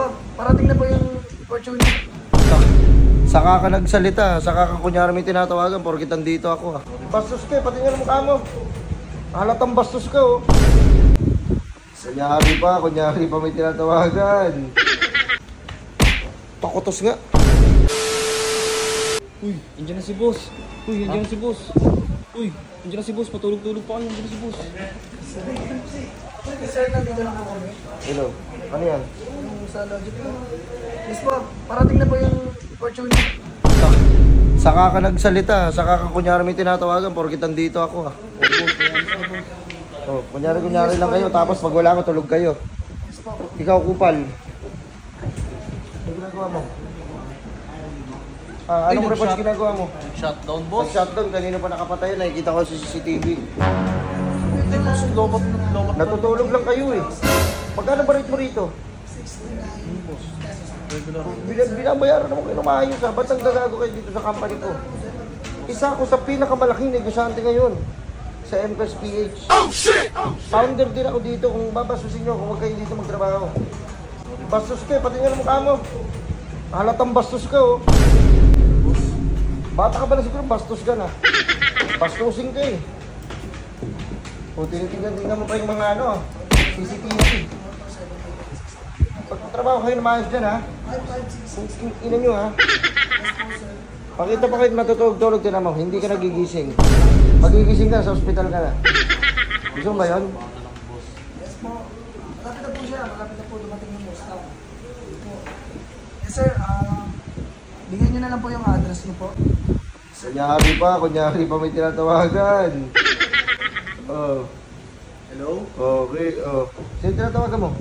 po, parating na po yung opportunity. Saka ka nagsalita, saka ka kunyari may tinatawagan, porkit andito ako Bastos ka, pati nga mukha mo. Halatang bastos ka Kunyari pa may tinatawagan. Pakutos nga. Uy, nandiyan na si boss. Nandiyan na si boss, patulog-tulog pa kayo, nandiyan na si boss. Sir, nandito na po kami. Hello, ano yan? Yung sa logic po. Yes po, parating na po yung opportunity. Saka ka nagsalita, saka ka kunyari may tinatawagan, porkit andito ako kunyari lang kayo, tapos pag wala ko, tulog kayo. Yes po. Ikaw, kupal. Ano ginagawa mo? Anong reports ginagawa mo? Shutdown, boss. Shutdown, kanino pa nakapatay, nakikita ko sa CCTV. Hindi, boss, lobat. Natutulog lang kayo Magkano ba rate mo rito? Binabayaran naman kayo ng maayos Ba't ang gagago kayo dito sa company ko? Isa ako sa pinakamalaking negosyante ngayon sa MCARS PH. Founder din ako dito. Kung babasusin nyo, kung huwag kayo dito magtrabaho. Bastos ka, pati nga ng mukha mo. Halatang bastos ka Bata ka ba na siguro? Bastos ka na. Bastusin ka tinitingnan mo pa yung mga CCTV. Pagtrabaho kayo na maayos dyan Ina nyo Pakita pa kayo matutulog-tulog din mo. Hindi ka nagigising. Magigising ka, sa ospital ka na. Gusto mo ba yun? Yes po. Malapit na po siya. Malapit na po dumating yung boss. Yes sir, bigyan nyo na lang po yung address nyo po. Kunyari pa may tinatawagan. Hello? Okay, Sino tinatawagan mo?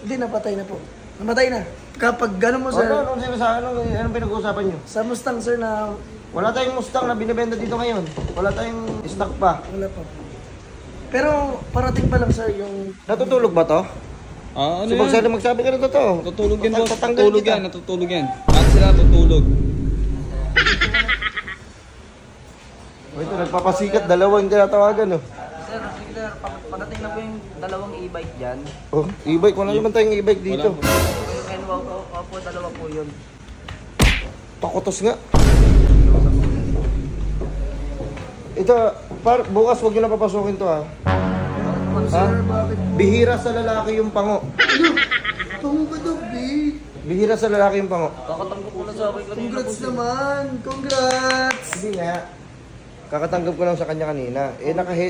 Hindi, napatay na po. Namatay na. Kapag gano'n mo sir. Anong sinasabi? Anong pinag-uusapan nyo? Sa Mustang sir na Wala tayong Mustang na binibenta dito ngayon. Wala tayong stock pa. wala pa. Pero parating pa lang sir yung Natutulog ba to? Ano So yan? magsabi ka na totoo. Natutulog yan, boss. Tatanggal Natutulog kita. yan, natutulog yan. Lahat sila natutulog. Ito, nagpapasikat, dalawang tinatawagan Sir, padating na po yung dalawang e-bike dyan. E-bike, wala naman tayong e-bike dito. Yung N1 po, dalawa po yun. Pakutos nga. Ito, bukas huwag nyo na papasukin to sir, bakit? Bihira sa lalaki yung pango. Tungo ka daw, babe. Bihira sa lalaki yung pango. Kakatanggap ko na sa akin kanina. Congrats naman. Congrats. Hindi nga. Kakatanggap ko lang sa kanya kanina.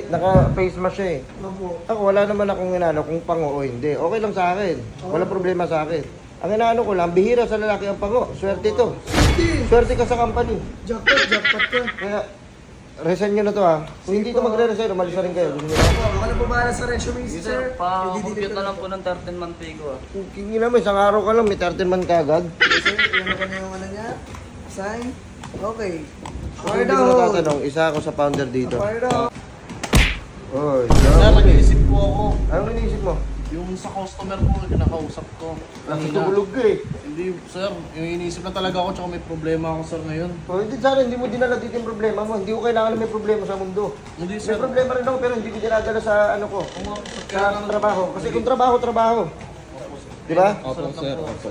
Naka-face mask siya Opo. Ako, wala naman akong inano kung pango o hindi. Okay lang sa akin. Wala problema sa akin. Ang inaano ko lang, bihira sa lalaki ang pango. Swerte ito. Swerte ka sa company. Jackpot ka. Kaya, resign nyo na to Kung hindi ito magre-resign, umalis na rin kayo. Gusto nyo na? Ako na po bahala sa resume, Sir, sir. pa-compute na lang po ng 13-month pay ko Kingin naman, isang araw ka lang, may 13 man kagad. Sir, ilan ko na yung niya? Sign? Okay. Kung hindi ko natatanong, isa ako sa founder dito. Fired up. Oy, Sir, nag-iisip po ako. anong iniisip mo? Yung sa customer ko, kinakausap ko. Natutulog ka Hindi, sir. Yung iniisip na talaga ako, tsaka may problema ako, sir, ngayon. Hindi sana, hindi mo dinala dito yung problema mo. Hindi ko kailangan na may problema sa mundo. Hindi, May sir. problema rin ako, pero hindi ko dinadala sa sa trabaho. Kasi kung trabaho. Di ba? Opo, sir. Opo.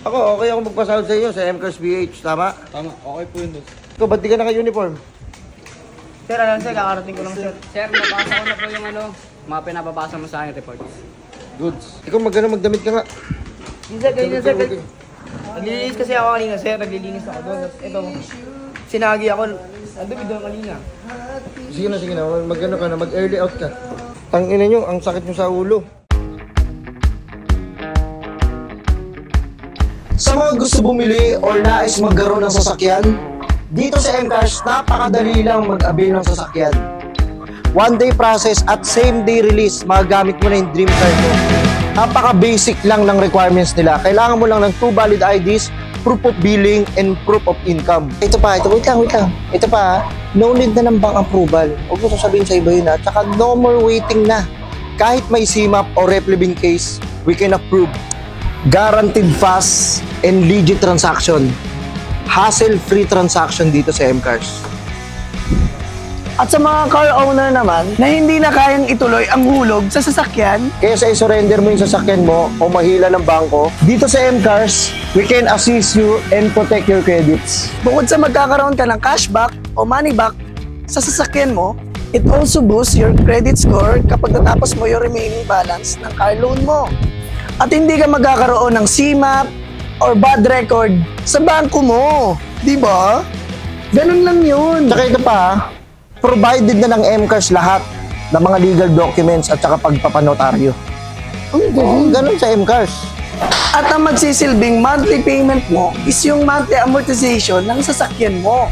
Ako, okay ako magpasahod sa inyo sa MCARS PH, tama? Tama, okay po yun, boss. Ikaw, ba't di ka naka-uniform? Sir, alam sir, kakarating ko lang sir. Sir, nabasa ko na po yung mga pinapabasa mo sa akin reports. Goods. Ikaw, magdamit ka nga. Hindi sir, ganyan sir. Naglilinis kasi ako kanina sir, naglilinis ako doon. Ito, sinagi ako. Ando, doon kanina. Sige na. Mag-ano ka na, mag-early out ka. Tangina nyo, ang sakit nyo sa ulo. Sa mga gusto bumili or nais magkaroon ng sasakyan, dito sa MCARS, napakadali lang mag-avail ng sasakyan. One-day process at same-day release, magagamit mo na yung dream car mo. Napaka-basic lang ng requirements nila. Kailangan mo lang ng 2 valid IDs, proof of billing, and proof of income. Wait lang. Ito pa, no need na ng bank approval. Huwag mo sasabihin sa iba yun Tsaka no more waiting na. Kahit may CMAP or replevin case, we can approve. Guaranteed fast and legit transaction. Hassle-free transaction dito sa MCARS. At sa mga car owner naman na hindi na kayang ituloy ang hulog sa sasakyan, Kesa i-surrender mo yung sasakyan mo o mahila ng bangko, dito sa M-Cars, we can assist you and protect your credits. bukod sa magkakaroon ka ng cashback o money back sa sasakyan mo, it also boosts your credit score kapag natapos mo yung remaining balance ng car loan mo. At hindi ka magkakaroon ng CMAP or bad record sa bangko mo. Di ba? Ganun lang yun. Tsaka ito pa, provided na ng M-Cars lahat ng mga legal documents at saka pagpapanotaryo. Ganun sa M-Cars. At ang magsisilbing monthly payment mo is yung monthly amortization ng sasakyan mo.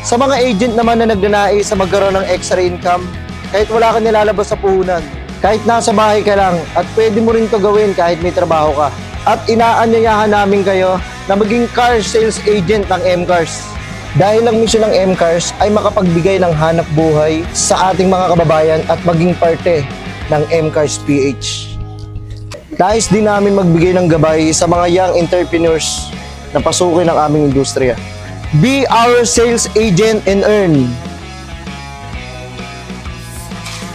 Sa mga agent naman na nagnanais sa magkaroon ng extra income, kahit wala ka nilalabas sa puhunan, kahit nasa bahay ka lang, at pwede mo rin to gawin kahit may trabaho ka. At inaanyayahan namin kayo na maging car sales agent ng M-Cars. Dahil ang misyon ng M-Cars ay makapagbigay ng hanap buhay sa ating mga kababayan at maging parte ng M-Cars PH. Nais din namin magbigay ng gabay sa mga young entrepreneurs na pasukin ang aming industriya. Be our sales agent and earn.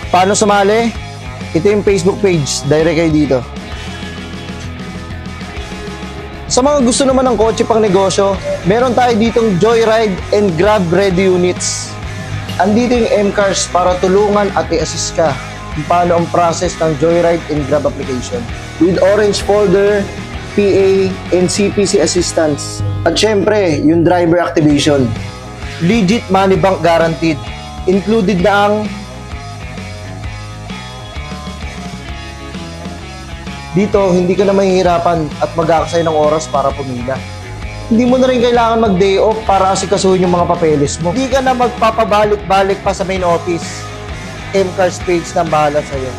Paano sumali? Ito yung Facebook page. Direct kayo dito. Sa mga gusto naman ng kotse pang negosyo, meron tayo ditong Joyride and Grab Ready Units. Andito yung M-Cars para tulungan at i-assist ka kung paano ang process ng Joyride and Grab application. With orange folder, PA, and CPC assistance. At syempre, yung driver activation. Legit money bank guaranteed. Included na ang dito, hindi ka na mahihirapan at mag-aaksay ng oras para pumila. Hindi mo na rin kailangan mag-day off para asikasuhin yung mga papeles mo. Hindi ka na magpapabalik-balik pa sa main office. M-Cars page na bahala sa'yo.